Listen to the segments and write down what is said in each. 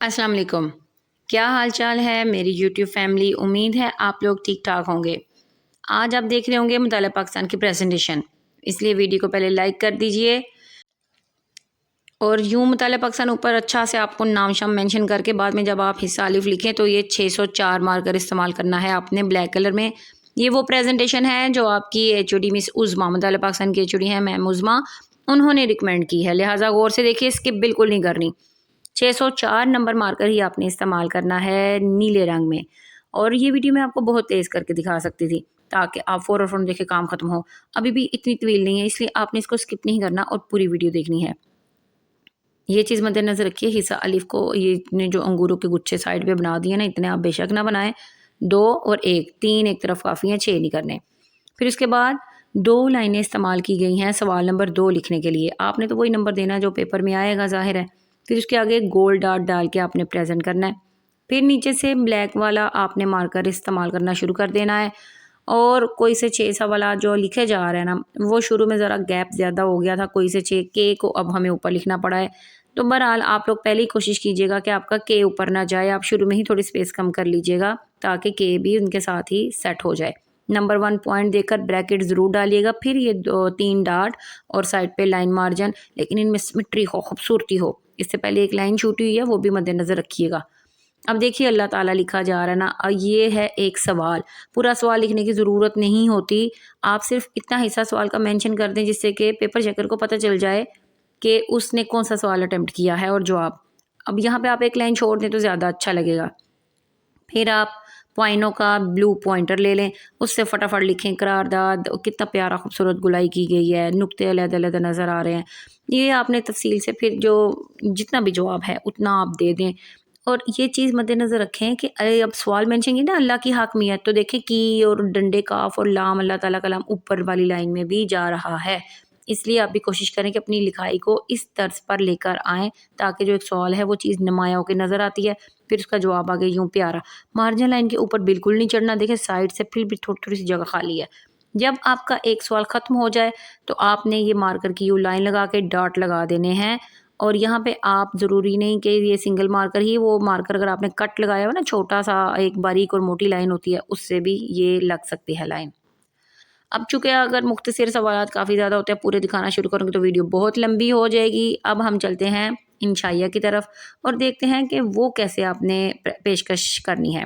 अस्सलाम वालेकुम। क्या हाल चाल है मेरी यूट्यूब फैमिली। उम्मीद है आप लोग ठीक ठाक होंगे। आज आप देख रहे होंगे मुतालिबा पाकिस्तान की प्रेजेंटेशन, इसलिए वीडियो को पहले लाइक कर दीजिए और यूँ मुतालिबा पाकिस्तान ऊपर अच्छा से आपको नाम शाम मेंशन करके बाद में जब आप हिस्सा अलिफ लिखें तो ये 604 मार्कर इस्तेमाल करना है आपने ब्लैक कलर में। ये वो प्रेजेंटेशन है जो आपकी HOD मिस उज़मा, मुतालिबा पाकिस्तान की HOD है मैम उज़मा, उन्होंने रिकमेंड की है, लिहाजा गौर से देखिए, स्किप बिल्कुल नहीं करनी। 604 नंबर मार्कर ही आपने इस्तेमाल करना है नीले रंग में। और ये वीडियो मैं आपको बहुत तेज़ करके दिखा सकती थी ताकि आप फ़ौरन देखे काम ख़त्म हो। अभी भी इतनी तवील नहीं है, इसलिए आपने इसको स्किप नहीं करना और पूरी वीडियो देखनी है। ये चीज़ मद्देनज़र रखिए, हिस्सा अलिफ को ये इतने जो अंगूरों के गुच्छे साइड पे बना दिए ना, इतने आप बेशक ना बनाएं। 2 और 1, 3 एक तरफ काफ़ी हैं, 6 नहीं करने। फिर उसके बाद 2 लाइनें इस्तेमाल की गई हैं सवाल नंबर 2 लिखने के लिए। आपने तो वही नंबर देना जो पेपर में आएगा, ज़ाहिर है। फिर उसके आगे गोल डॉट डाल के आपने प्रेजेंट करना है। फिर नीचे से ब्लैक वाला आपने मार्कर इस्तेमाल करना शुरू कर देना है। और कोई से 6 सवालात जो लिखे जा रहे हैं ना, वो शुरू में ज़रा गैप ज़्यादा हो गया था, कोई से 6 के को अब हमें ऊपर लिखना पड़ा है। तो बहरहाल आप लोग पहले ही कोशिश कीजिएगा कि आपका के ऊपर ना जाए, आप शुरू में ही थोड़ी स्पेस कम कर लीजिएगा ताकि के भी उनके साथ ही सेट हो जाए। नंबर 1 पॉइंट देकर ब्रैकेट ज़रूर डालिएगा, फिर ये 2-3 डॉट और साइड पे लाइन मार्जिन, लेकिन इनमें सिमेट्री हो, खूबसूरती हो। इससे पहले एक लाइन छूटी हुई है, वो भी मद्देनज़र रखिएगा। अब देखिए अल्लाह ताला लिखा जा रहा है ना, ये है एक सवाल। पूरा सवाल लिखने की ज़रूरत नहीं होती, आप सिर्फ इतना हिस्सा सवाल का मेंशन कर दें जिससे कि पेपर चेकर को पता चल जाए कि उसने कौन सा सवाल अटेम्प्ट किया है और जवाब। अब यहाँ पे आप एक लाइन छोड़ दें तो ज़्यादा अच्छा लगेगा। फिर आप पॉइंटों का ब्लू पॉइंटर ले लें, उससे फटाफट लिखें करारदाद, कितना प्यारा खूबसूरत गुलाई की गई है, नुक्ते अलग-अलग नज़र आ रहे हैं। ये आपने तफसील से फिर जो जितना भी जवाब है उतना आप दे दें। और ये चीज़ मद्देनज़र रखें कि अरे अब सवाल मेंशन की ना अल्लाह की हाकमियत, तो देखें की और डंडे काफ और लाम, अल्लाह ताला का लाम ऊपर वाली लाइन में भी जा रहा है। इसलिए आप भी कोशिश करें कि अपनी लिखाई को इस तर्ज पर लेकर आएँ ताकि जो एक सवाल है वो चीज़ नुमाया होकर नज़र आती है, फिर उसका जवाब आगे यूँ प्यारा। मार्जिन लाइन के ऊपर बिल्कुल नहीं चढ़ना, देखें साइड से फिर भी थोड़ी-थोड़ी सी जगह खाली है। जब आपका एक सवाल ख़त्म हो जाए तो आपने ये मार्कर की यूँ लाइन लगा के डॉट लगा देने हैं। और यहाँ पे आप ज़रूरी नहीं कि ये सिंगल मार्कर ही, वो मार्कर अगर आपने कट लगाया हो ना, छोटा-सा एक बारीक और मोटी लाइन होती है, उससे भी ये लग सकती है लाइन। अब चूँकि अगर मुख्तसर सवालात काफ़ी ज़्यादा होते हैं, पूरे दिखाना शुरू करूँगी तो वीडियो बहुत लंबी हो जाएगी। अब हम चलते हैं इंशाइया की तरफ और देखते हैं कि वो कैसे आपने पेशकश करनी है।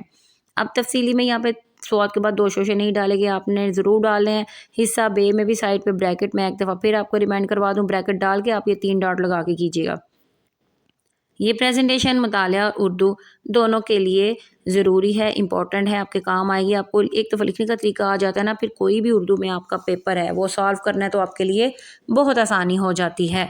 अब तफसीली में यहाँ पे सवाल के बाद 2 शोशे नहीं डालेंगे, आपने ज़रूर डालने हैं। हिस्सा बे में भी साइड पे ब्रैकेट, मैं एक दफ़ा फिर आपको रिमाइंड करवा दूँ, ब्रैकेट डाल के आप ये 3 डॉट लगा के कीजिएगा। ये प्रेजेंटेशन मुतालिया और उर्दू दोनों के लिए ज़रूरी है, इम्पॉर्टेंट है, आपके काम आएगी। आपको एक दफ़ा लिखने का तरीका आ जाता है ना, फिर कोई भी उर्दू में आपका पेपर है वो सॉल्व करना है तो आपके लिए बहुत आसानी हो जाती है।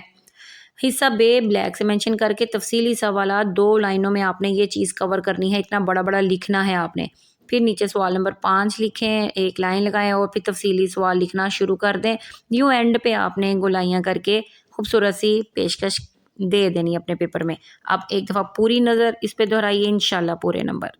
हिस्सा बे ब्लैक से मेंशन करके तफसीली सवालात 2 लाइनों में आपने ये चीज़ कवर करनी है, इतना बड़ा-बड़ा लिखना है आपने। फिर नीचे सवाल नंबर 5 लिखें, एक लाइन लगाएँ और फिर तफसीली सवाल लिखना शुरू कर दें। यूँ एंड पे आपने गोलाइयाँ करके खूबसूरत सी पेशकश दे देनी अपने पेपर में। आप एक दफ़ा पूरी नज़र इस पे दोहराइए, इंशाल्लाह पूरे नंबर।